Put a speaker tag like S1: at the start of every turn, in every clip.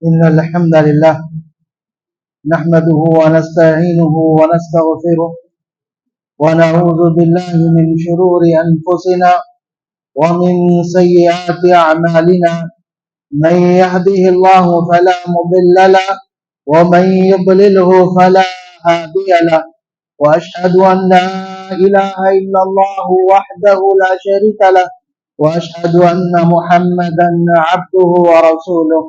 S1: إن الحمد لله نحمده ونستعينه ونستغفره ونعوذ بالله من شرور أنفسنا ومن سيئات أعمالنا من يهده الله فلا مضل له ومن يضلله فلا هادي له وأشهد أن لا إله إلا الله وحده لا شريك له وأشهد أن محمدا عبده ورسوله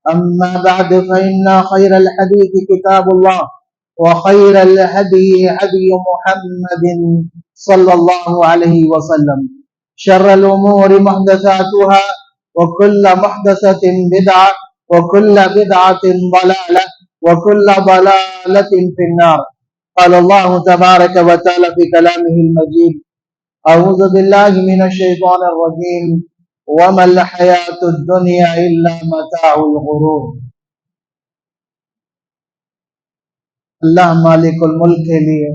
S1: أما بعد فإن خير الحديث كتاب الله وخير الهدي هدي محمد صلى الله عليه وسلم شر الأمور محدثاتها وكل محدثة بدعة وكل بدعة ضلالة وكل ضلالة في النار. قال الله تبارك وتعالى في كلامه المجيد: أعوذ بالله من الشيطان الرجيم وما الحياة الدنيا إلا متاع الغرور. اللہ مالک الملک کے لیے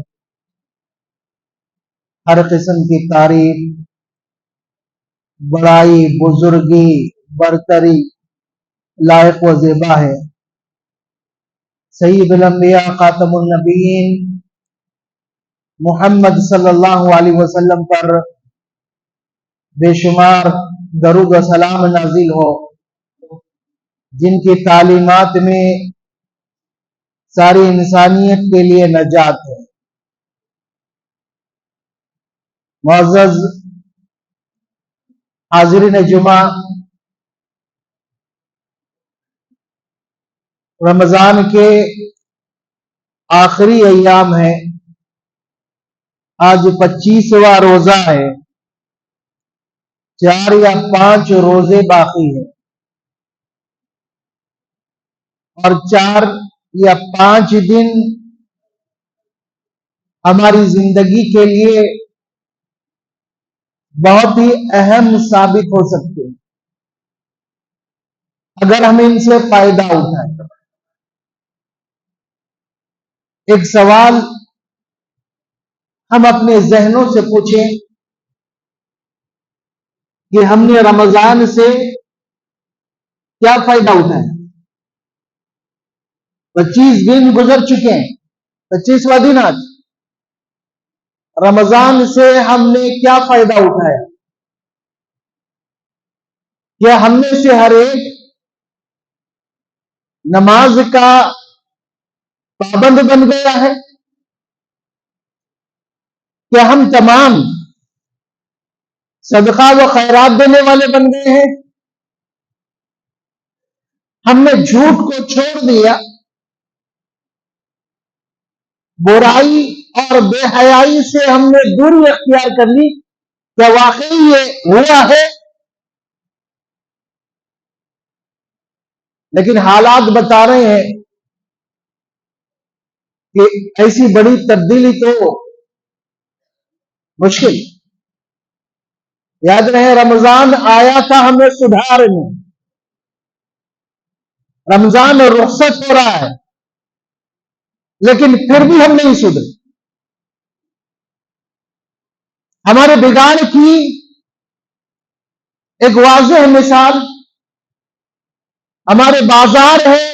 S1: ہر قسم کی تعریف، بڑائی، بزرگی، برتری لائق و زیبا ہے. سید الانبیاء خاتم النبیین محمد صلی اللہ علیہ وسلم پر بے شمار درود و سلام نازل ہو، جن کی تعلیمات میں ساری انسانیت کے لیے نجات ہے. معزز حاضرین جمعہ، رمضان کے آخری ایام ہیں. آج 25واں روزہ ہے. 4 یا 5 روزے باقی ہیں اور 4 یا 5 دن ہماری زندگی کے لیے بہت ہی اہم ثابت ہو سکتے ہیں اگر ہم ان سے فائدہ اٹھائیں. ایک سوال ہم اپنے ذہنوں سے پوچھیں کہ ہم نے رمضان سے کیا فائدہ اٹھایا؟ 25 دن گزر چکے ہیں، 25واں دن آج. رمضان سے ہم نے کیا فائدہ اٹھایا؟ کیا ہم میں سے ہر ایک نماز کا پابند بن گیا ہے؟ کیا ہم تمام صدقہ و خیرات دینے والے بن گئے ہیں؟ ہم نے جھوٹ کو چھوڑ دیا، برائی اور بے حیائی سے ہم نے دوری اختیار کر لی. کیا واقعی یہ ہوا ہے؟ لیکن حالات بتا رہے ہیں کہ ایسی بڑی تبدیلی تو مشکل. یاد رہے رمضان آیا تھا ہمیں سدھارنے. رمضان رخصت ہو رہا ہے لیکن پھر بھی ہم نہیں سدھرے. ہمارے بگاڑ کی ایک واضح مثال ہمارے بازار ہیں،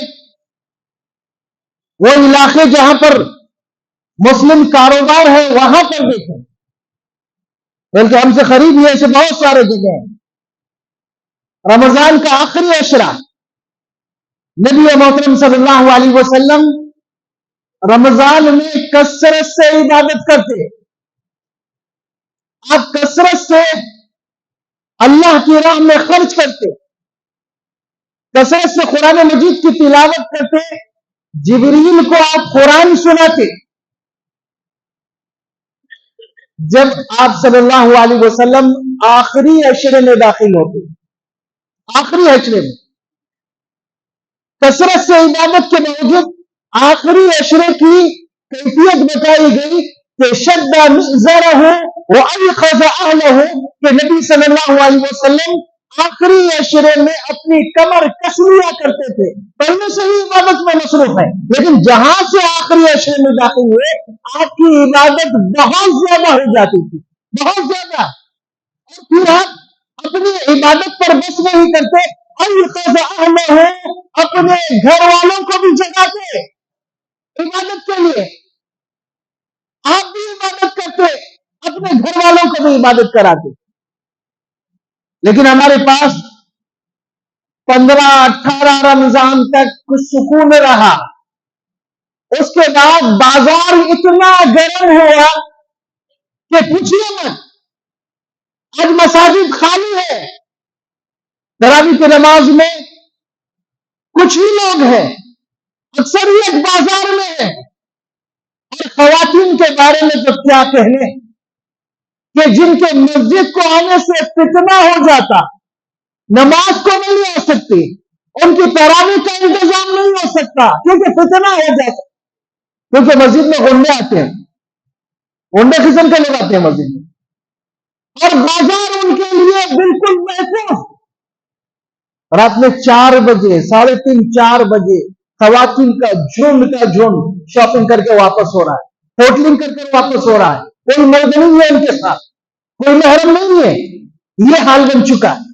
S1: وہ علاقے جہاں پر مسلم کاروبار ہے وہاں پر دیکھیں، بلکہ ہم سے قریب ہی ایسے بہت سارے جگہ ہیں. رمضان کا آخری عشرہ، نبی محترم صلی اللہ علیہ وسلم رمضان میں کثرت سے عبادت کرتے. آپ کثرت سے اللہ کی راہ میں خرچ کرتے، کثرت سے قرآن مجید کی تلاوت کرتے، جبریل کو آپ قرآن سناتے. جب آپ صلی اللہ علیہ وسلم آخری عشرے میں داخل ہوتے، آخری عشرے میں کثرت سے عبادت کے باوجود آخری عشرے کی کیفیت بتائی گئی کہ شد مئزرہ وایقظ اہلہ، کہ نبی صلی اللہ علیہ وسلم آخری عشرے میں اپنی کمر کس لیا کرتے تھے. پہلے سے ہی عبادت میں مصروف ہے لیکن جہاں سے آخری عشرے میں داخل ہوئے آپ کی عبادت بہت زیادہ ہو جاتی تھی، بہت زیادہ. اور پھر آپ اپنی عبادت پر بس نہیں کرتے، ایقظ اہلہ، اپنے گھر والوں کو بھی جگاتے عبادت کے لیے. آپ بھی عبادت کرتے، اپنے گھر والوں کو بھی عبادت کراتے. لیکن ہمارے پاس 15-18 رمضان تک کچھ سکون رہا. اس کے بعد بازار اتنا گرم ہوا کہ پوچھیے مت. آج مساجد خالی ہے، تراویح کی نماز میں کچھ ہی لوگ ہیں، اکثریت بازار میں ہے. اور خواتین کے بارے میں تو کیا کہنے کہ جن کے مسجد کو آنے سے فتنہ ہو جاتا، نماز کو نہیں آ سکتی، ان کی تراویح کا انتظام نہیں ہو سکتا کیونکہ فتنہ ہو جاتا. کیونکہ مسجد میں غنڈے آتے ہیں، غنڈے قسم کے لوگ آتے ہیں مسجد میں، اور بازار ان کے لیے بالکل محفوظ. رات میں 4 بجے 3:30-4 بجے خواتین کا جھنڈ شاپنگ کر کے واپس ہو رہا ہے، ہوٹلنگ کر کے واپس ہو رہا ہے. کوئی مرد نہیں ہے ان کے ساتھ، کوئی محرم نہیں ہے. یہ حال بن چکا ہے،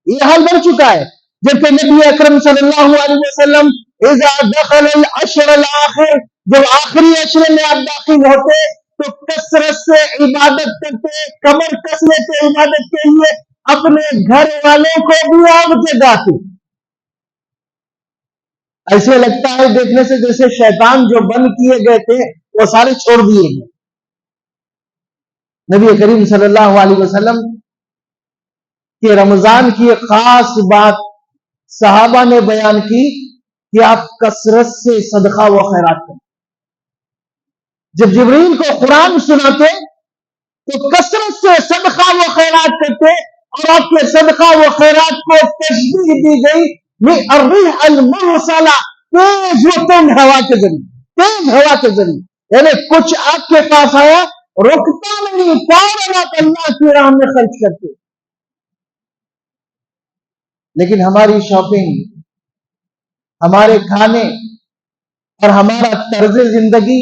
S1: یہ حال بن چکا ہے. جبکہ نبی اکرم صلی اللہ علیہ وسلم اذا دخل العشر الاخر، جب آخری عشرے میں آپ داخل ہوتے تو کثرت سے عبادت کرتے، کمر کس لیتے عبادت کے لیے، اپنے گھر والوں کو بھی آپ جگاتے. ایسے لگتا ہے دیکھنے سے جیسے شیطان جو بند کیے گئے تھے وہ سارے چھوڑ دیے گئے. نبی کریم صلی اللہ علیہ وسلم کہ رمضان کی ایک خاص بات صحابہ نے بیان کی کہ آپ کثرت سے صدقہ و خیرات کریں. جب جبریل کو قرآن سناتے تو کثرت سے صدقہ و خیرات کرتے، اور آپ کے صدقہ و خیرات کو تشبیہ دی گئی الريح المرسلہ، تیز و تند ہوا کے ذریعے، تیز ہوا کے ذریعے. یعنی کچھ آپ کے پاس آیا، رکتا نہیں، فوراً آپ اللہ کی راہ میں خرچ کرتے. لیکن ہماری شاپنگ، ہمارے کھانے اور ہمارا طرز زندگی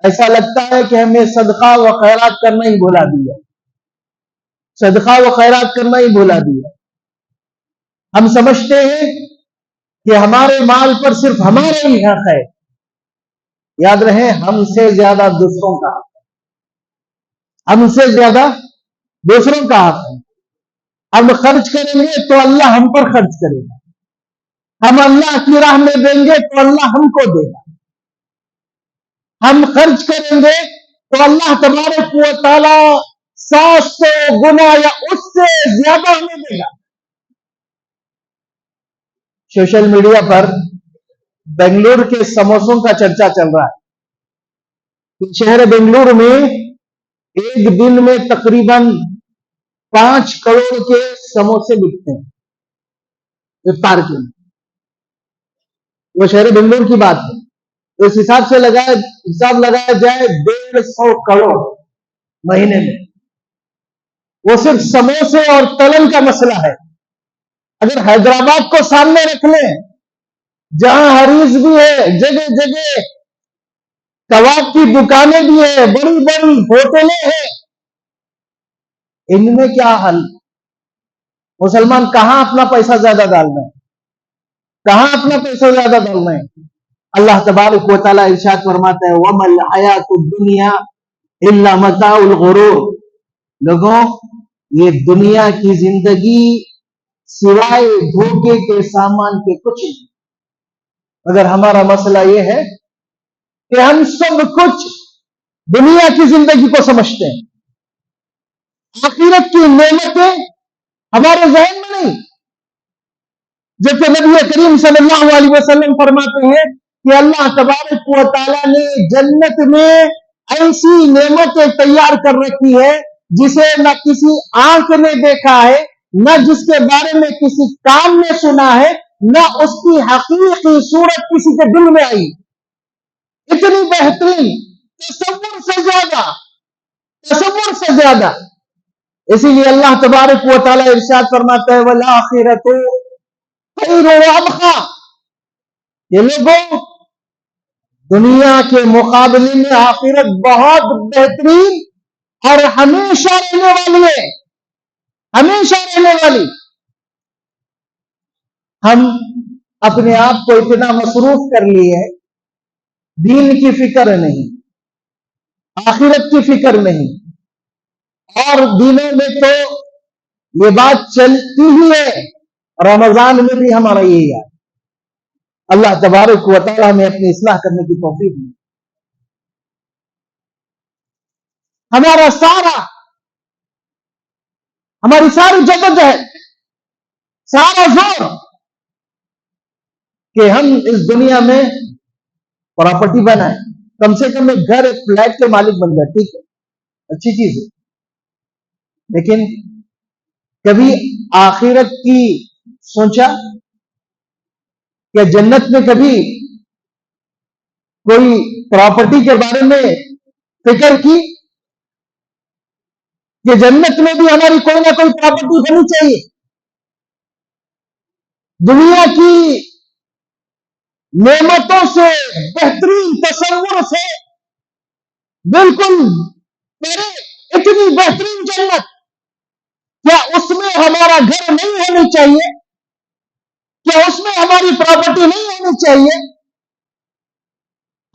S1: ایسا لگتا ہے کہ ہمیں صدقہ و خیرات کرنا ہی بھلا دیا، صدقہ و خیرات کرنا ہی بھلا دیا. ہم سمجھتے ہیں کہ ہمارے مال پر صرف ہمارا ہی حق ہے. یاد رہے، ہم سے زیادہ دوسروں کا حق ہے، ہم سے زیادہ دوسروں کا حق ہے. ہم خرچ کریں گے تو اللہ ہم پر خرچ کرے گا، ہم اللہ کی راہ میں دیں گے تو اللہ ہم کو دے گا. ہم خرچ کریں گے تو اللہ تبارک و تعالی 700 گنا یا اس سے زیادہ ہمیں دے گا. سوشل میڈیا پر بنگلور کے سموسوں کا چرچا چل رہا ہے. شہر بنگلور میں ایک دن میں تقریباً 5 کروڑ کے سموسے بکتے ہیں افطار کے لیے. وہ شہر بنگلور کی بات ہے. اس حساب سے حساب لگایا جائے 150 کروڑ مہینے میں. وہ صرف سموسے اور تلن کا مسئلہ ہے. اگر حیدرآباد کو سامنے رکھ لیں جہاں حریص بھی ہے، جگہ جگہ کباب کی دکانیں بھی ہیں، بڑی بڑی ہوٹلیں ہیں، ان میں کیا حل؟ مسلمان کہاں اپنا پیسہ زیادہ ڈالنا ہے، کہاں اپنا پیسہ زیادہ ڈالنا ہے؟ اللہ تبارک و تعالیٰ ارشاد فرماتا ہے وَمَا الْحَيَاةُ الدُّنْيَا إِلَّا مَتَاعُ الْغُرُورِ. لوگوں، یہ دنیا کی زندگی سوائے دھوکے کے سامان کے کچھ نہیں. مگر ہمارا مسئلہ یہ ہے کہ ہم سب کچھ دنیا کی زندگی کو سمجھتے ہیں، آخرت کی نعمتیں ہمارے ذہن میں نہیں. جبکہ نبی کریم صلی اللہ علیہ وسلم فرماتے ہیں کہ اللہ تبارک و تعالیٰ نے جنت میں ایسی نعمتیں تیار کر رکھی ہے جسے نہ کسی آنکھ نے دیکھا ہے، نہ جس کے بارے میں کسی کان نے سنا ہے، نہ اس کی حقیقی صورت کسی کے دل میں آئی. اتنی بہترین، تصور سے زیادہ. اسی لیے اللہ تبارک و تعالیٰ ارشاد فرماتا ہے وَالْآخِرَةُ خَيْرٌ وَأَبْقَىٰ. یہ لوگوں، دنیا کے مقابلے میں آخرت بہت بہترین اور ہمیشہ رہنے والی ہے، ہمیشہ رہنے والی. ہم اپنے آپ کو اتنا مصروف کر لیے، دین کی فکر نہیں، آخرت کی فکر نہیں، اور دینوں میں تو یہ بات چلتی ہی ہے، رمضان میں بھی ہمارا یہی ہے۔ اللہ تبارک و تعالی ہمیں اپنی اصلاح کرنے کی توفیق دی۔ ہماری ساری جدوجہد، سارا زور کہ ہم اس دنیا میں پراپرٹی بنائیں، کم سے کم ایک گھر، ایک فلیٹ کے مالک بن جائے، ٹھیک ہے، اچھی چیز ہے، لیکن کبھی آخرت کی سوچا؟ یا جنت میں کبھی کوئی پراپرٹی کے بارے میں فکر کی کہ جنت میں بھی ہماری کوئی نہ کوئی پراپرٹی ہونی چاہیے؟ دنیا کی نعمتوں سے، بہترین تصور سے بالکل پرے اتنی بہترین جنت، کیا اس میں ہمارا گھر نہیں ہونی چاہیے؟ کیا اس میں ہماری پراپرٹی نہیں ہونی چاہیے؟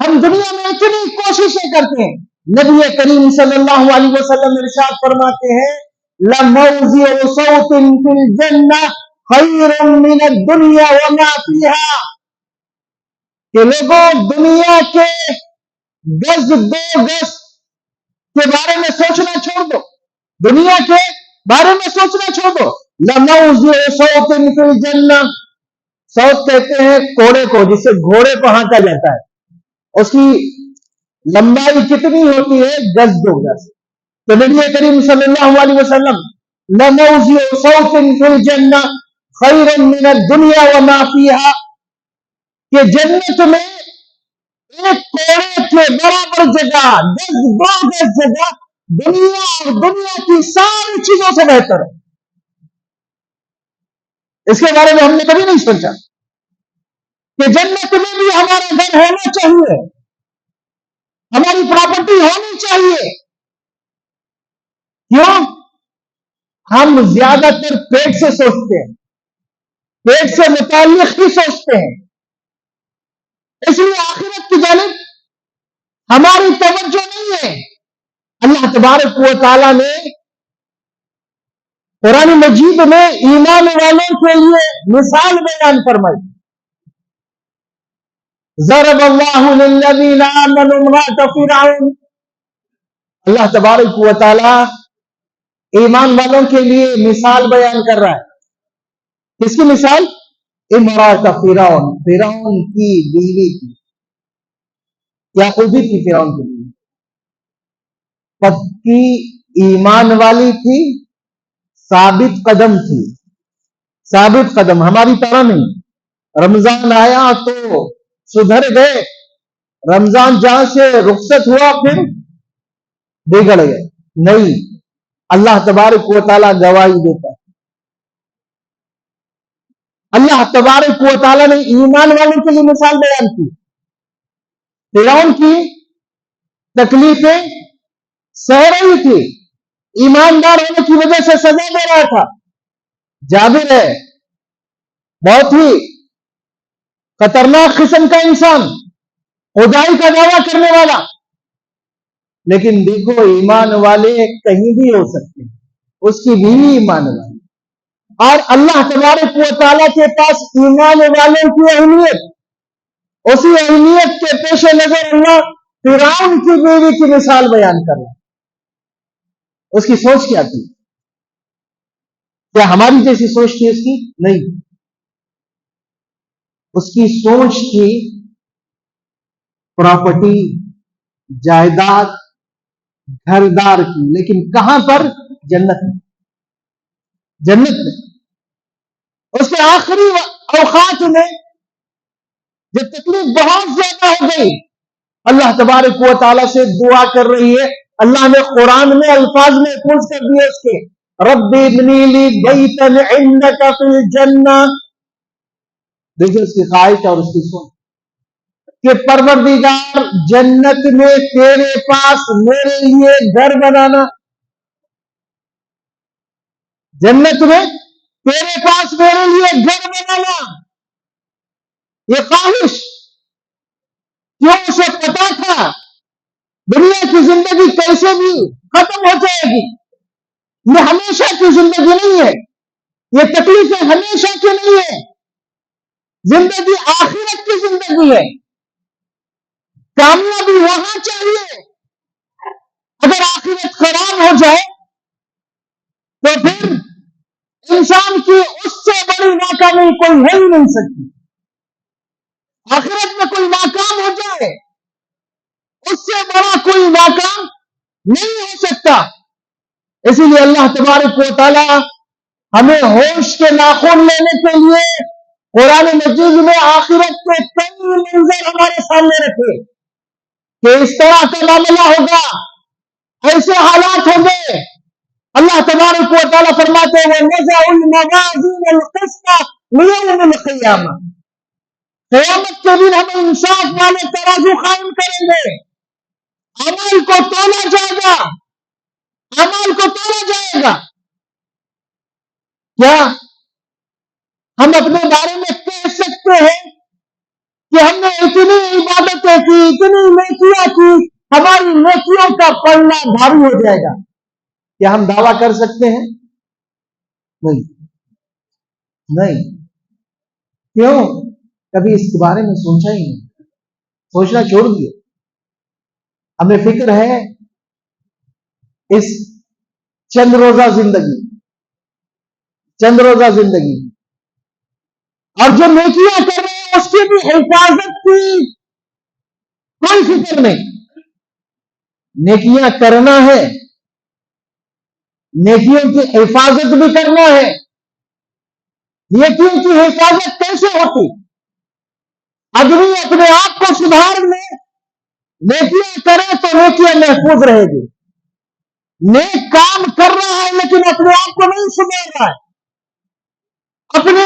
S1: ہم دنیا میں اتنی کوششیں کرتے ہیں، نبی کریم صلی اللہ علیہ وسلم ارشاد فرماتے ہیں لَمَوْضِعُ صَوْتٍ فِي الْجَنَّةِ خَيْرٌ مِّنَ الدُّنْيَا وَمَا فِيهَا، کہ لوگوں دنیا کے گز دو گز کے بارے میں سوچنا چھوڑ دو، دنیا کے بارے میں سوچنا چھوڑ دو۔ لَمَوْضِعُ صَوْتٍ فِي الْجَنَّةِ، صوت کہتے ہیں کوڑے کو، جس سے گھوڑے کو ہانکا جاتا ہے، اس کی لمبائی کتنی ہوتی ہے؟ گز دو گز۔ تو نبی کریم صلی اللہ علیہ وسلم لَمَوْضِعُ صَوْتٍ فِي الْجَنَّةِ خَيْرٌ مِّنَ الدُّنْيَا وَمَا فِيهَا، کہ جنت میں ایک کوڑے کے برابر جگہ، گز دو گز جگہ، دنیا اور دنیا کی ساری چیزوں سے بہتر ہے۔ اس کے بارے میں ہم نے کبھی نہیں سوچا کہ جنت میں بھی ہمارا گھر ہونا چاہیے، ہماری پراپرٹی ہونی چاہیے۔ کیوں؟ ہم زیادہ تر پیٹ سے سوچتے ہیں، پیٹ سے متعلق ہی سوچتے ہیں، اس لیے آخرت کی جانب ہماری توجہ نہیں ہے۔ اللہ تبارک و تعالیٰ نے قرآن مجید میں ایمان والوں کے لیے مثال بیان فرمائی، ضرب اللہ للذین آمنوا امرأۃ فرعون، اللہ تبارک و تعالیٰ ایمان والوں کے لیے مثال بیان کر رہا ہے۔ کس کی مثال؟ امرأۃ فرعون، فرعون کی بیوی کی، کیا خوبی تھی فرعون کی بیوی؟ پکی ایمان والی تھی، ثابت قدم تھی، ثابت قدم، ہماری طرح نہیں۔ رمضان آیا تو سدھر گئے، رمضان جہاں سے رخصت ہوا پھر بگڑ گئے، نہیں، اللہ تبارک و تعالیٰ گواہی دیتا ہے۔ اللہ تبارک و تعالیٰ نے ایمان والوں کے لیے مثال بیان کی۔ فرعون کی تکلیفیں سہ رہی تھی، ایماندار ہونے کی وجہ سے سزا دے رہا تھا، جابر ہے، بہت ہی خطرناک قسم کا انسان، خدائی کا دعویٰ کرنے والا، لیکن دیکھو ایمان والے کہیں بھی ہو سکتے ہیں، اس کی بیوی ایمان والی، اور اللہ تبارک و تعالیٰ کے پاس ایمان والوں کی اہمیت، اسی اہمیت کے پیش نظر اللہ فرعون کی بیوی کی مثال بیان کر رہا ہے۔ اس کی سوچ کیا تھی؟ کیا ہماری جیسی سوچ تھی اس کی؟ نہیں، اس کی سوچ تھی پراپرٹی، جائیداد، گھردار کی، لیکن کہاں پر؟ جنت میں، جنت میں۔ اس کے آخری اوقات میں جب تکلیف بہت زیادہ ہو گئی، اللہ تبارک و تعالیٰ سے دعا کر رہی ہے، اللہ نے قرآن میں الفاظ محفوظ کر دیے اس کے، رب ابنی لی بیتا عندک فی الجنہ، دیکھیں اس کی خواہش اور اس کی سوچ کہ پروردگار جنت میں تیرے پاس میرے لیے گھر بنانا، جنت میں تیرے پاس میرے لیے گھر بنانا، یہ خواہش، کیوں؟ اسے پتا تھا دنیا کی زندگی کیسے بھی ختم ہو جائے گی، یہ ہمیشہ کی زندگی نہیں ہے، یہ تکلیفیں ہمیشہ کی نہیں ہے، زندگی آخرت کی زندگی ہے، کامیابی وہاں چاہیے۔ اگر آخرت خراب ہو جائے تو پھر انسان کی اس سے بڑی ناکامی کوئی ہو ہی نہیں سکتی۔ آخرت میں کوئی ناکام ہو جائے اس سے بڑا کوئی ناکام نہیں ہو سکتا۔ اسی لیے اللہ تبارک و تعالی ہمیں ہوش کے ناخن لینے کے لیے قرآن مجید میں آخرت کے کئی منظر ہمارے سامنے رکھے کہ اس طرح کا معاملہ ہوگا، ایسے حالات ہوں گے۔ اللہ تبارک و تعالی فرماتے ہیں وَنَزَعُ الْمَوَازِينَ الْقِسْطَ لِيَوْمِ الْقِيَامَةِ، قیامت کے دن ہم انصاف والے ترازو قائم کریں گے، عمل کو تولا جائے گا، عمل کو تولا جائے گا۔ کیا ہم اپنے بارے میں کہہ سکتے ہیں کہ ہم نے اتنی عبادتیں کی، اتنی نیکیاں کی، ہماری نیکیوں کا پلڑا بھاری ہو جائے گا؟ کیا ہم دعویٰ کر سکتے ہیں؟ نہیں، نہیں۔ کیوں؟ کبھی اس کے بارے میں سوچا ہی نہیں، سوچنا چھوڑ دیا۔ ہمیں فکر ہے اس چند روزہ زندگی، چند روزہ زندگی، اور جو نیکیاں کر رہے ہیں اس کی بھی حفاظت کی کوئی فکر نہیں۔ نیکیاں کرنا ہے، نیکیوں کی حفاظت بھی کرنا ہے۔ نیکیوں کی حفاظت کیسے ہوتی؟ آدمی اپنے آپ کو سدھار لے، نیکیاں کرے تو نیکیاں محفوظ رہے گی۔ نیک کام کر رہا ہے لیکن اپنے آپ کو نہیں سدھار رہا ہے، اپنے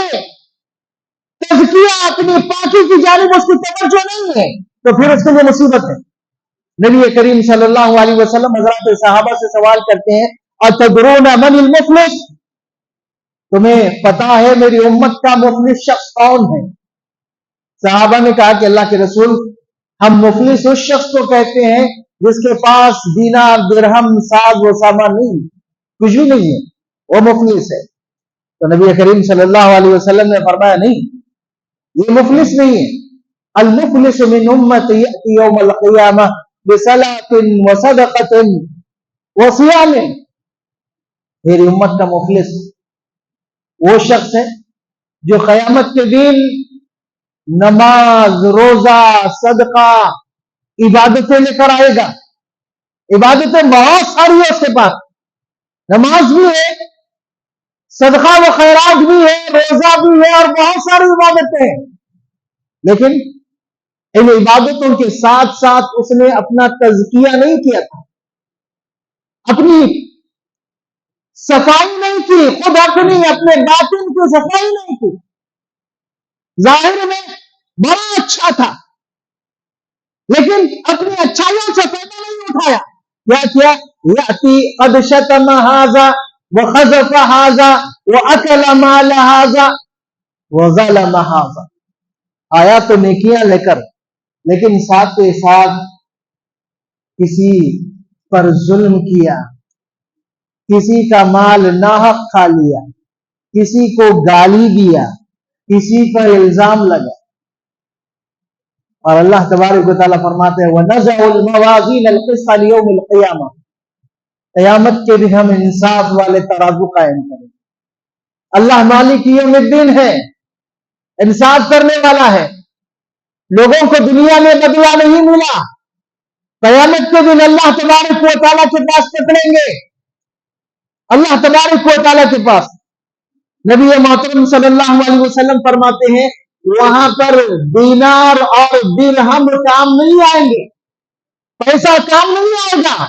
S1: تزکیہ، اپنی پاکی کی جانب اس کی توجہ نہیں ہے، تو پھر اس کے لیے مصیبت ہے۔ نبی کریم صلی اللہ علیہ وسلم حضرات صحابہ سے سوال کرتے ہیں اتدرون من المفلس، تمہیں پتا ہے میری امت کا مفلس شخص کون ہے؟ صحابہ نے کہا کہ اللہ کے رسول، ہم مفلس اس شخص کو کہتے ہیں جس کے پاس دینار، درہم، ساز و سامان نہیں، کچھ بھی نہیں ہے، وہ مفلس ہے۔ تو نبی کریم صلی اللہ علیہ وسلم نے فرمایا نہیں، یہ مفلس نہیں ہے۔ المفلس من امتی یأتی یوم القیامہ بصلاۃ وصدقۃ وصیام، میری امت کا مفلس وہ شخص ہے جو قیامت کے دن نماز، روزہ، صدقہ، عبادتیں لے کر آئے گا۔ عبادتیں بہت ساری ہیں اس کے پاس، نماز بھی ہے، صدقہ و خیرات بھی ہے، روزہ بھی ہے، اور بہت ساری عبادتیں ہیں، لیکن ان عبادتوں کے ساتھ ساتھ اس نے اپنا تزکیہ نہیں کیا تھا، اپنی صفائی نہیں کی، خود اپنے باطن کی صفائی نہیں کی۔ ظاہر میں بڑا اچھا تھا لیکن اپنی اچھائیوں سے فائدہ نہیں اٹھایا۔ کیا یأتی قد شتم ھذا وخذف ھذا واکل مال ھذا وظلم ھذا، آیا تو نیکیاں لے کر لیکن ساتھ کے ساتھ کسی پر ظلم کیا، کسی کا مال ناحق کھا لیا، کسی کو گالی دیا، کسی پر الزام لگا۔ اور اللہ تبارک و تعالیٰ فرماتے ہیں وَنَزَعُ الْمَوَازِينَ الْقِسْطَ لِيَوْمِ الْقِيَامَةِ، قیامت کے دن ہم انصاف والے ترازو قائم کریں۔ اللہ مالک یوم الدین ہے، انصاف کرنے والا ہے۔ لوگوں کو دنیا میں بدلہ نہیں ملا، قیامت کے دن اللہ تبارک و تعالیٰ کے پاس پکڑیں گے، اللہ تبارک و تعالیٰ کے پاس۔ نبی محترم صلی اللہ علیہ وسلم فرماتے ہیں وہاں پر دینار اور درہم کام نہیں آئیں گے، پیسہ کام نہیں آئے گا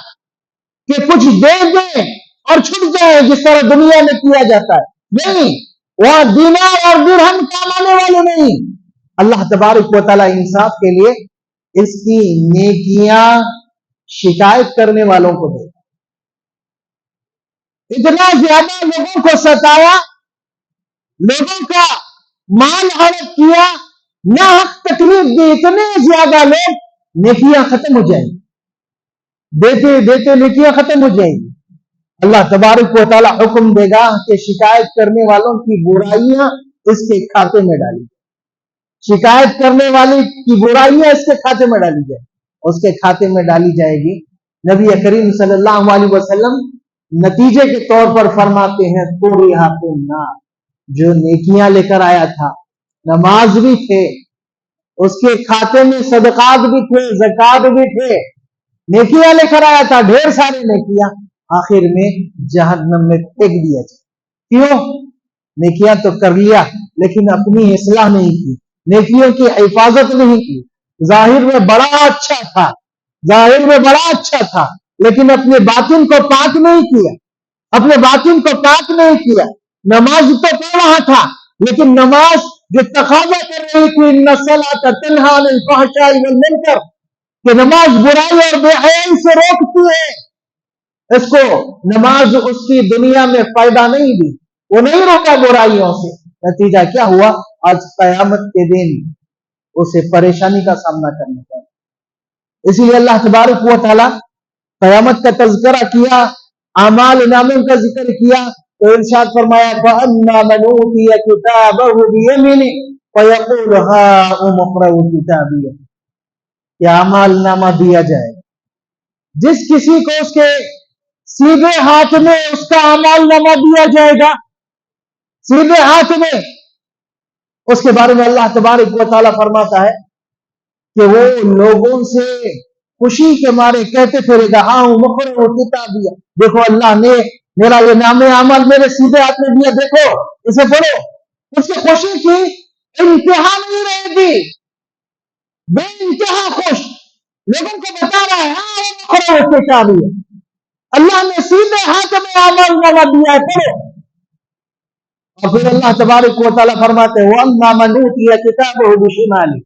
S1: کہ کچھ دے دیں اور چھٹ جائے جس طرح دنیا میں کیا جاتا ہے، نہیں، وہاں دینار اور درہم کام آنے والے نہیں۔ اللہ تبارک و تعالیٰ انصاف کے لیے اس کی نیکیاں شکایت کرنے والوں کو دے۔ اتنا زیادہ لوگوں کو ستایا لوگوں کا مال ہڑپ کیا، ناحق تکلیف دی، اتنے زیادہ لوگ، نیکیاں ختم ہو جائیں گی، دیتے دیتے نیکیاں ختم ہو جائیں گی۔ اللہ تبارک و تعالی حکم دے گا کہ شکایت کرنے والوں کی برائیاں اس کے کھاتے میں ڈالی، شکایت کرنے والی کی برائیاں اس کے کھاتے میں ڈالی جائے، اس کے کھاتے میں ڈالی جائے گی۔ نبی کریم صلی اللہ علیہ وسلم نتیجے کے طور پر فرماتے ہیں جو نیکیاں لے کر آیا تھا، نماز بھی تھے، اس کے کھاتے میں صدقات بھی تھے، زکات بھی تھے، نیکیاں لے کر آیا تھا، ڈھیر سارے نیکیاں، آخر میں جہنم میں پھینک دیا جائے۔ کیوں؟ نیکیاں تو کر لیا لیکن اپنی اصلاح نہیں کی، نیکیوں کی حفاظت نہیں کی۔ ظاہر میں بڑا اچھا تھا، ظاہر میں بڑا اچھا تھا، لیکن اپنے باطن کو پاک نہیں کیا، اپنے باطن کو پاک نہیں کیا۔ نماز تو پڑھ رہا تھا لیکن نماز جو تقاضا کر رہی تھی ان الصلاۃ تنہی عن الفحشاء والمنکر، کہ نماز برائی اور بے حیائی سے روکتی ہے، اس کو نماز اس کی دنیا میں فائدہ نہیں دی، وہ نہیں روکا برائیوں سے۔ نتیجہ کیا ہوا؟ آج قیامت کے دن اسے پریشانی کا سامنا کرنا پڑا۔ اسی لیے اللہ تبارک و تعالی قیامت کا تذکرہ کیا، اعمال ناموں کا ذکر کیا تو ارشاد فرمایا فَأَمَّا مَنْ أُوتِيَ كِتَابَهُ بِيَمِينِهِ فَيَقُولُ هَاؤُمُ اقْرَءُوا كِتَابِيَهْ، کہ اعمال نامہ دیا جائے جس کسی کو اس کے سیدھے ہاتھ میں اس کا اعمال نامہ دیا جائے گا، سیدھے ہاتھ میں، اس کے بارے میں اللہ تبارک و تعالیٰ فرماتا ہے کہ وہ لوگوں سے خوشی کے مارے کہتے پھرے گا ہاں مقرر کتابیہ، دیکھو اللہ نے میرا یہ نام عمل میرے سیدھے ہاتھ میں دیا، دیکھو اسے پڑھو۔ اس کی خوشی کی انتہا نہیں رہے گی، بے انتہا خوش، لوگوں کو بتا رہا ہے ہاں مقرر کتابیہ، اللہ نے سیدھے ہاتھ میں عمل نامہ دیا ہے، پڑھو۔ اور پھر اللہ تبارک و تعالیٰ فرماتے ہیں وَأَمَّا مَنْ أُوتِيَ كِتَابَهُ بِشِمَالِهِ،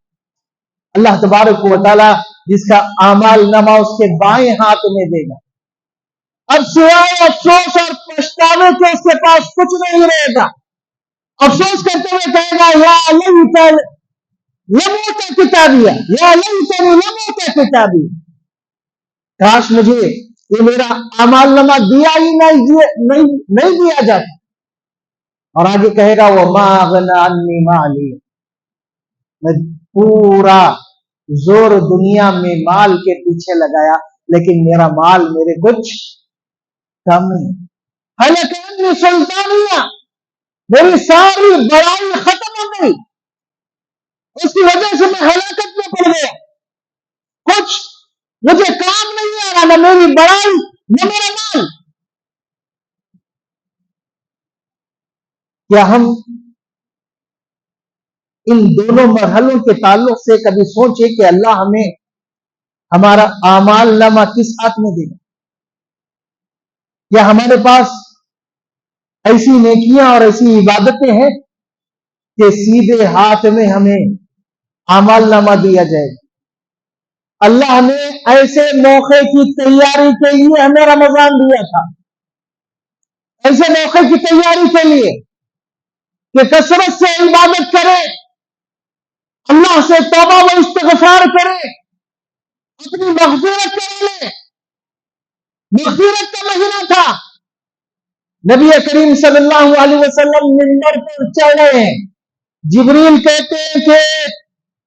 S1: اللہ تبارک و تعالیٰ جس کا اعمال نامہ اس کے بائیں ہاتھ میں دے گا، اب سوائے افسوس اور پچھتاوے کے اس کے پاس کچھ نہیں رہے گا۔ افسوس کرتے ہوئے کہے گا یا لیت لم اوت کتابیہ، یا لیتنی لم اوت کتابیہ، کاش مجھے یہ میرا اعمال نامہ دیا ہی نہیں دیا جاتا۔ اور آگے کہے گا وما اغنی عنی مالی، میں پورا زور دنیا میں مال کے پیچھے لگایا لیکن میرا مال میرے کچھ کام نہیں۔ حالانکہ انی سلطانیہ، میری ساری بڑائی ختم ہو گئی، اس کی وجہ سے میں ہلاکت میں پڑ گیا، کچھ مجھے کام نہیں آ رہا، نہ میری بڑائی نہ میرا مال۔ کیا ہم ان دونوں مرحلوں کے تعلق سے کبھی سوچے کہ اللہ ہمیں ہمارا اعمال نامہ کس ہاتھ میں دے گا؟ کیا ہمارے پاس ایسی نیکیاں اور ایسی عبادتیں ہیں کہ سیدھے ہاتھ میں ہمیں اعمال نامہ دیا جائے گا؟ اللہ نے ایسے موقع کی تیاری کے لیے ہمیں رمضان دیا تھا، ایسے موقع کی تیاری کے لیے کہ کثرت سے عبادت کرے، اللہ سے توبہ و استغفار کرے، اپنی مغفرت کر لے۔ مغفرت کا مہینہ تھا، نبی کریم صلی اللہ علیہ وسلم منبر پر چڑھ رہے ہیں، جبریل کہتے ہیں کہ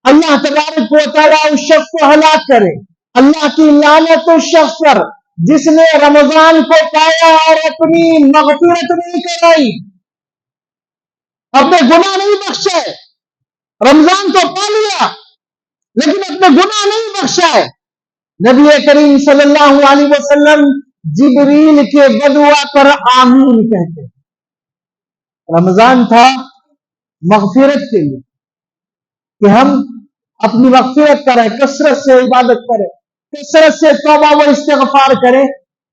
S1: اللہ تبارک و تعالیٰ اس شخص کو ہلاک کرے، اللہ کی لعنت اس شخص پر جس نے رمضان کو پایا اور اپنی مغفرت نہیں کرائی، اپنے گناہ نہیں بخشے۔ رمضان تو پا لیا لیکن اپنے گناہ نہیں بخشا ہے۔ نبی کریم صلی اللہ علیہ وسلم جبریل کے بدعا پر آمین کہتے ہیں۔ رمضان تھا مغفرت کے لیے کہ ہم اپنی مغفرت کریں، کثرت سے عبادت کریں، کثرت سے توبہ و استغفار کریں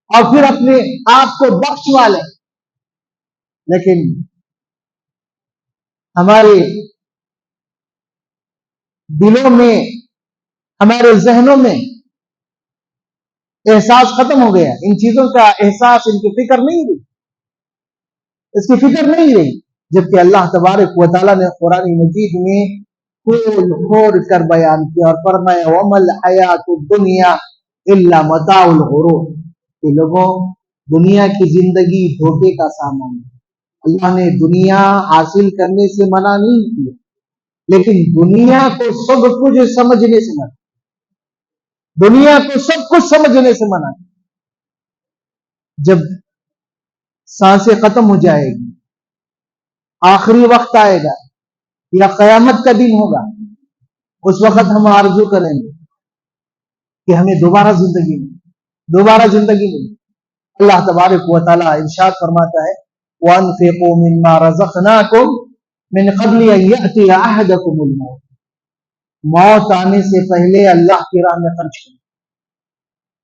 S1: اور پھر اپنے آپ کو بخشوا لیں۔ لیکن ہمارے دلوں میں، ہمارے ذہنوں میں احساس ختم ہو گیا، ان چیزوں کا احساس، ان کی فکر نہیں رہی، اس کی فکر نہیں رہی۔ جبکہ اللہ تبارک و تعالیٰ نے قرآن مجید میں کھول کھول کر بیان کیا اور فرمایا وَمَا الْحَيَاةُ الدُّنْيَا إِلَّا مَتَاعُ الْغُرُورِ کہ لوگوں دنیا کی زندگی دھوکے کا سامان ہے۔ اللہ نے دنیا حاصل کرنے سے منع نہیں کیا، لیکن دنیا کو سب کچھ سمجھنے سے منع، دنیا کو سب کچھ سمجھنے سے منع۔ جب سانسیں ختم ہو جائے گی، آخری وقت آئے گا یا قیامت کا دن ہوگا، اس وقت ہم آرزو کریں گے کہ ہمیں دوبارہ زندگی ملے۔ اللہ تبارک و تعالیٰ ارشاد فرماتا ہے وَأَنفِقُوا مِمَّا رَزَقْنَاكُمْ مِنْ قَبْلِ أَنْ يَأْتِيَ أَحَدَكُمُ الْمَوْتُ، موت آنے سے پہلے اللہ کی راہ میں خرچ کریں،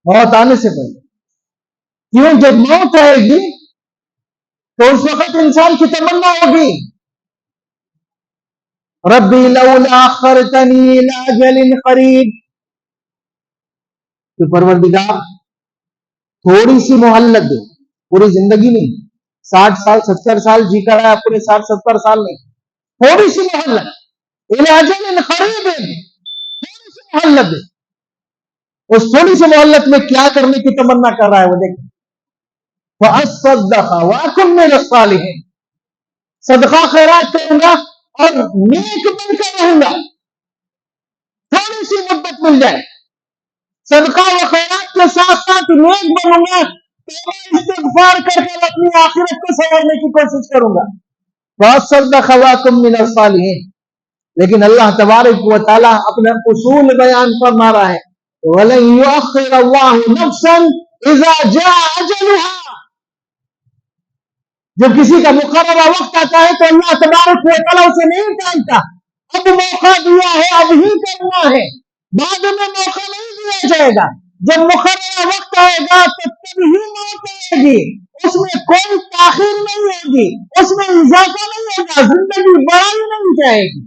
S1: موت آنے سے پہلے۔ کیوں؟ جب موت آئے گی تو اس وقت انسان کی تمنا ہوگی ربی لولا اخرتنی الی اجل قریب، کہ پروردگار تھوڑی سی مہلت دے، پوری زندگی نہیں، 60 سال 70 سال جی کر آیا، پورے 60 70 سال نہیں، تھوڑی سی مہلت، الی اجل قریب، تھوڑی سی مہلت دے۔ اس تھوڑی سی مہلت میں کیا کرنے کی تمنا کر رہا ہے وہ دیکھیں، فَأَصَّدَّقَ وَأَكُن مِّنَ الصَّالِحِينَ، صدقہ خیرات کروں گا اور نیک بن کر رہوں گا، تھوڑی سی مدت مل جائے، صدقہ و خیرات کے ساتھ ساتھ نیک بنوں گا، توبہ استغفار کر کے اپنی آخرت کو سنوارنے کی کوشش کروں گا۔ فَأَصَّدَّقَ وَأَكُن مِّنَ الصَّالِحِينَ، لیکن اللہ تبارک و تعالیٰ اپنا اصول بیان فرما رہا ہے وَلَن يُؤَخِّرَ اللَّهُ نَفْسًا إِذَا جَاءَ أَجَلُهَا، جب کسی کا مقررہ وقت آتا ہے تو اللہ تبارک و تعالیٰ اسے نہیں ٹالتا، اب موقع دیا ہے اب ہی کرنا ہے، بعد میں موقع نہیں دیا جائے گا۔ جب مقررہ وقت آئے گا تو تب ہی موت آئے گی، اس میں کوئی تاخیر نہیں ہوگی، اس میں اضافہ نہیں ہوگا، زندگی بڑھائی نہیں جائے گی۔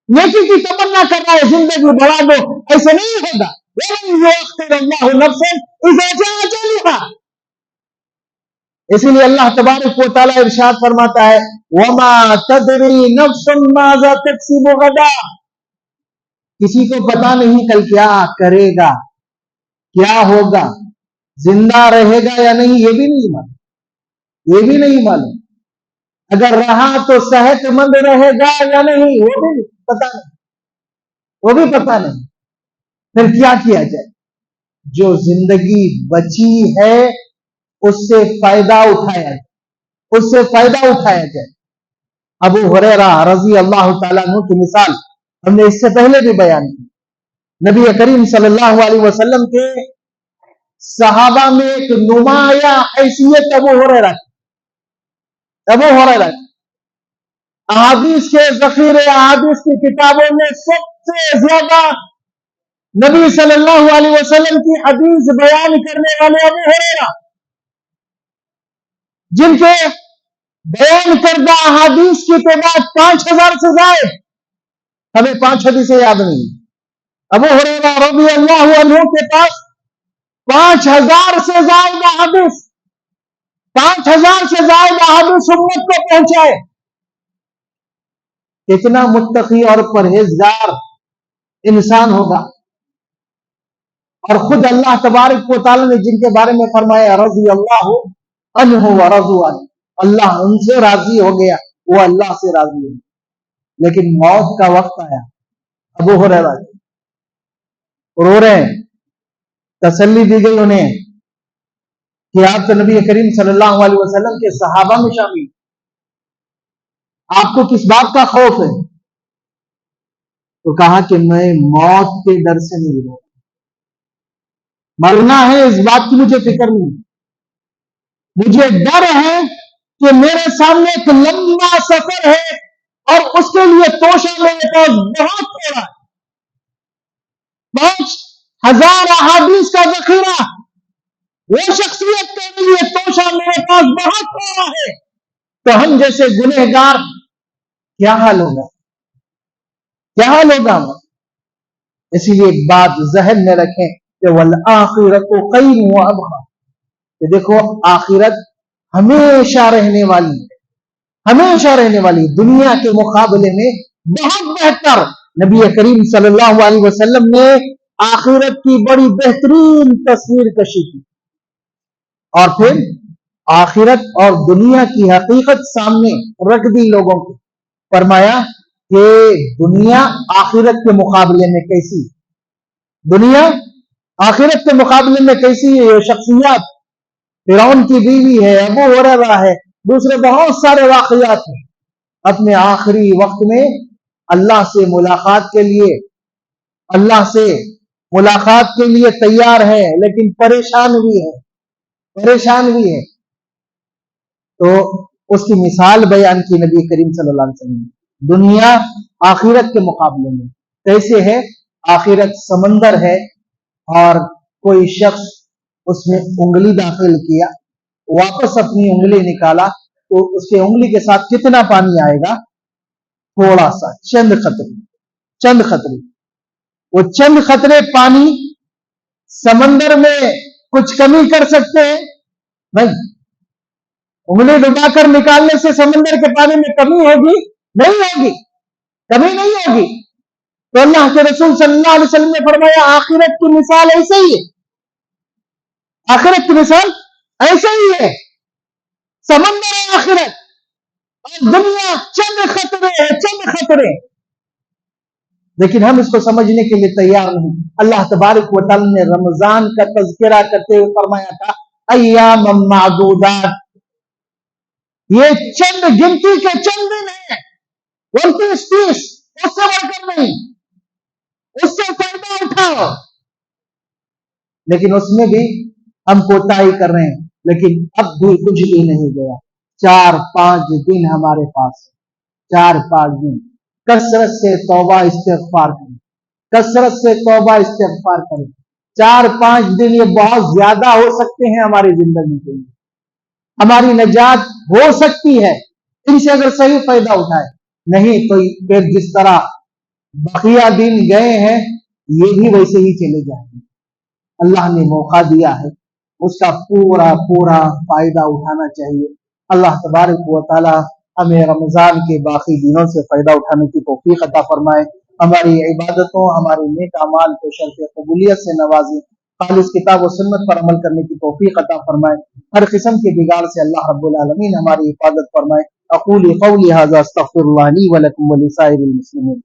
S1: نیکی کی تمنا کر رہا ہے زندگی بڑھا دو، ایسے نہیں ہوگا۔ وَلَن يُؤَخِّرَ اللَّهُ نَفْسًا إِذَا جَاءَ أَجَلُهَا، اسی لیے اللہ تبارک و تعالیٰ ارشاد فرماتا ہے وَمَا تَدْرِي نَفْسٌ مَاذَا تَكْسِبُ غَدًا، کسی کو پتا نہیں کل کیا کرے گا، کیا ہوگا، زندہ رہے گا یا نہیں یہ بھی نہیں معلوم، یہ بھی نہیں معلوم، اگر رہا تو صحت مند رہے گا یا نہیں وہ بھی پتا نہیں، وہ بھی پتا نہیں۔ پھر کیا کیا جائے؟ جو زندگی بچی ہے اس سے فائدہ اٹھایا جائے، اس سے فائدہ اٹھایا جائے۔ ابو ہریرہ رضی اللہ تعالیٰ عنہ کی مثال ہم نے اس سے پہلے بھی بیان کی۔ نبی کریم صلی اللہ علیہ وسلم کے صحابہ میں ایک نمایاں حیثیت ابو ہریرہ احادیث کے ذخیرے، احادیث کی کتابوں میں سب سے زیادہ نبی صلی اللہ علیہ وسلم کی حدیث بیان کرنے والے ابو ہریرہ، جن کے بیان کردہ احادیث کی تعداد 5000 سے زائد، ہمیں 5 حدیثیں یاد نہیں۔ ابو ہریرہ رضی اللہ عنہ کے پاس 5000 سے زائد احادیث، 5000 سے زائد احادیث امت کو پہنچائے۔ کتنا متقی اور پرہیزگار انسان ہوگا، اور خود اللہ تبارک و تعالی نے جن کے بارے میں فرمایا رضی اللہ عنہ ورضوا عنہ، اللہ ان سے راضی ہو گیا، وہ اللہ سے راضی ہو گیا۔ لیکن موت کا وقت آیا، ابو ہریرہ رو رہے ہیں، تسلی دی گئی انہیں کہ آپ تو نبی کریم صلی اللہ علیہ وسلم کے صحابہ میں شامل، آپ کو کس بات کا خوف ہے؟ تو کہا کہ میں موت کے ڈر سے نہیں رو، مرنا ہے اس بات کی مجھے فکر نہیں، مجھے ڈر ہے کہ میرے سامنے ایک لمبا سفر ہے اور اس کے لیے توشہ میرے پاس بہت تھوڑا ہے، 5000 احادیث کا ذخیرہ، وہ شخصیت کے لیے توشہ میرے پاس بہت تھوڑا ہے، تو ہم جیسے گنہگار کیا حال ہوگا، کیا حال ہوگا؟ اسی لیے ایک بات ذہن میں رکھیں کہ والآخرۃ خیر وابقیٰ، کہ دیکھو آخرت ہمیشہ رہنے والی ہے، ہمیشہ رہنے والی، دنیا کے مقابلے میں بہت بہتر. نبی کریم صلی اللہ علیہ وسلم نے آخرت کی بڑی بہترین تصویر کشی کی، اور پھر آخرت اور دنیا کی حقیقت سامنے رکھ دی لوگوں کو. فرمایا کہ دنیا آخرت کے مقابلے میں کیسی، دنیا آخرت کے مقابلے میں کیسی ہے. یہ شخصیات فرعون کی بیوی ہے، ابو ہریرہ ہے، دوسرے بہت سارے واقعات ہیں. اپنے آخری وقت میں اللہ سے ملاقات کے لیے، اللہ سے ملاقات کے لیے تیار ہے، لیکن پریشان بھی ہے، پریشان بھی ہے. تو اس کی مثال بیان کی نبی کریم صلی اللہ علیہ وسلم نے. دنیا آخرت کے مقابلے میں کیسے ہے؟ آخرت سمندر ہے، اور کوئی شخص اس میں انگلی داخل کیا، واپس اپنی انگلی نکالا تو اس کے انگلی کے ساتھ کتنا پانی آئے گا؟ تھوڑا سا، چند قطرے، چند قطرے. وہ چند قطرے پانی سمندر میں کچھ کمی کر سکتے ہیں؟ نہیں. انگلی ڈبا کر نکالنے سے سمندر کے پانی میں کمی ہوگی؟ نہیں ہوگی، کمی نہیں ہوگی. تو اللہ کے رسول صلی اللہ علیہ وسلم نے فرمایا آخرت کی مثال ایسے ہی ہے، آخرت کی مثال ایسے ہی ہے. سمندر ہے آخرت، اور دنیا چند خطرے ہے، چند خطرے. لیکن ہم اس کو سمجھنے کے لیے تیار نہیں. اللہ تبارک و تعالی نے رمضان کا تذکرہ کرتے ہوئے فرمایا تھا ایام معدودات، یہ چند گنتی کے چند دن ہیں، 29-30، اس سے بڑھ کر نہیں. اس سے فائدہ اٹھاؤ. لیکن اس میں بھی ہم کوتاہی کر رہے ہیں. لیکن اب بھی کچھ بھی نہیں گیا. 4-5 دن ہمارے پاس، 4-5 دن. کثرت سے توبہ استغفار کریں، کثرت سے توبہ استغفار کریں. 4-5 دن یہ بہت زیادہ ہو سکتے ہیں ہماری زندگی کے لیے. ہماری نجات ہو سکتی ہے ان سے اگر صحیح فائدہ اٹھائے. نہیں تو پھر جس طرح بقیہ دن گئے ہیں یہ بھی ویسے ہی چلے جائیں گے. اللہ نے موقع دیا ہے، اس کا پورا پورا فائدہ اٹھانا چاہیے. اللہ تبارک و تعالی ہمیں رمضان کے باقی دنوں سے فائدہ اٹھانے کی توفیق عطا فرمائے. ہماری عبادتوں، ہمارے نیک اعمال کو شرط قبولیت سے نوازے. خالص کتاب و سنت پر عمل کرنے کی توفیق عطا فرمائے. ہر قسم کے بگاڑ سے اللہ رب العالمین ہماری حفاظت فرمائے. اقول قولی ھذا استغفر اللہ لی ولکم ولسائر المسلمین.